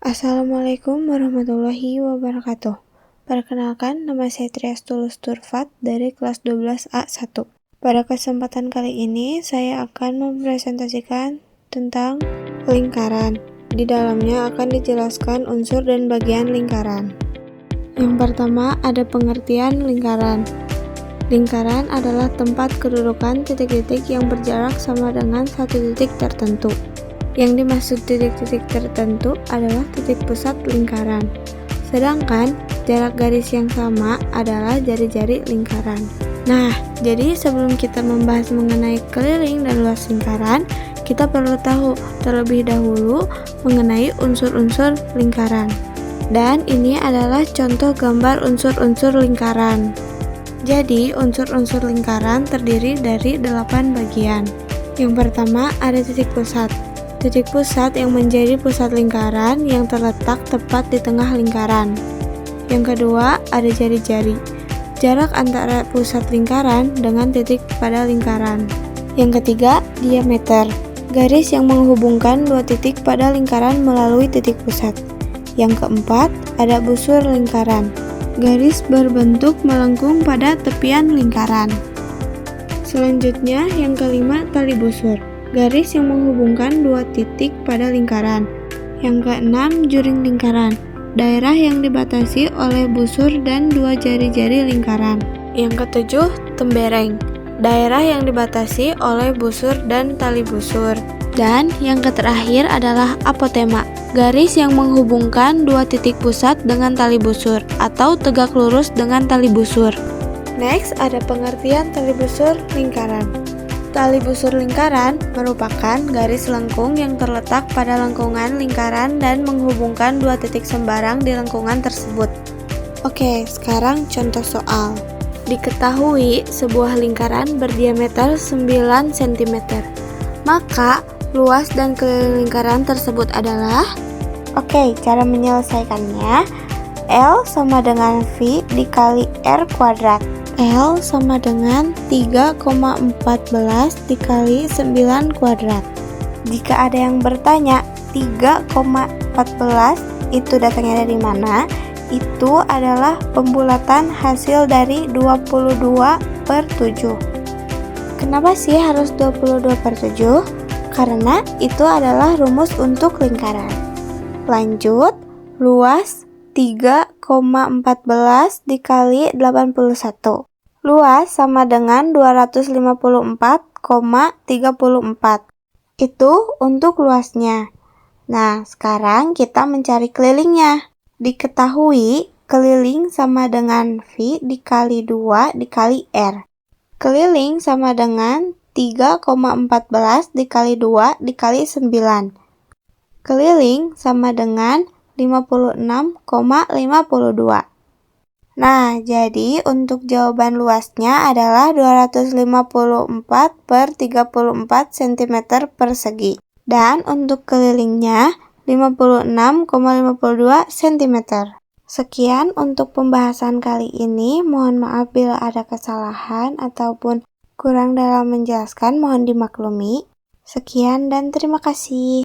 Assalamualaikum warahmatullahi wabarakatuh. Perkenalkan, nama saya Trias Tulus Turfat dari kelas 12A1. Pada kesempatan kali ini, saya akan mempresentasikan tentang lingkaran. Di dalamnya akan dijelaskan unsur dan bagian lingkaran. Yang pertama, ada pengertian lingkaran. Lingkaran adalah tempat kedudukan titik-titik yang berjarak sama dengan satu titik tertentu. Yang dimaksud titik-titik tertentu adalah titik pusat lingkaran. Sedangkan jarak garis yang sama adalah jari-jari lingkaran. Nah, jadi sebelum kita membahas mengenai keliling dan luas lingkaran, kita perlu tahu terlebih dahulu mengenai unsur-unsur lingkaran. Dan ini adalah contoh gambar unsur-unsur lingkaran. Jadi, unsur-unsur lingkaran terdiri dari 8 bagian. Yang pertama, ada titik pusat. Titik pusat yang menjadi pusat lingkaran yang terletak tepat di tengah lingkaran. Yang kedua, ada jari-jari. Jarak antara pusat lingkaran dengan titik pada lingkaran. Yang ketiga, diameter. Garis yang menghubungkan dua titik pada lingkaran melalui titik pusat. Yang keempat, ada busur lingkaran. Garis berbentuk melengkung pada tepian lingkaran. Selanjutnya, yang kelima, tali busur. Garis yang menghubungkan dua titik pada lingkaran. Yang keenam, juring lingkaran. Daerah yang dibatasi oleh busur dan dua jari-jari lingkaran. Yang ketujuh, tembereng. Daerah yang dibatasi oleh busur dan tali busur. Dan yang terakhir adalah apotema. Garis yang menghubungkan dua titik pusat dengan tali busur atau tegak lurus dengan tali busur. Next, ada pengertian tali busur lingkaran. Tali busur lingkaran merupakan garis lengkung yang terletak pada lengkungan lingkaran dan menghubungkan dua titik sembarang di lengkungan tersebut. Oke, sekarang contoh soal. Diketahui sebuah lingkaran berdiameter 9 cm. Maka, luas dan keliling lingkaran tersebut adalah... Oke, cara menyelesaikannya, L sama dengan V dikali R kuadrat. L sama dengan 3,14 dikali 9 kuadrat. Jika ada yang bertanya 3,14 itu datangnya dari mana? Itu adalah pembulatan hasil dari 22/7. Kenapa sih harus 22/7? Karena itu adalah rumus untuk lingkaran. Lanjut, luas 3,14 dikali 81. Luas sama dengan 254,34. Itu untuk luasnya. Nah, sekarang kita mencari kelilingnya. Diketahui keliling sama dengan V dikali 2 dikali R. Keliling sama dengan 3,14 dikali 2 dikali 9. Keliling sama dengan 56,52. Nah, jadi untuk jawaban luasnya adalah 254/34 cm persegi. Dan untuk kelilingnya 56,52 cm. Sekian untuk pembahasan kali ini. Mohon maaf bila ada kesalahan ataupun kurang dalam menjelaskan, mohon dimaklumi. Sekian dan terima kasih.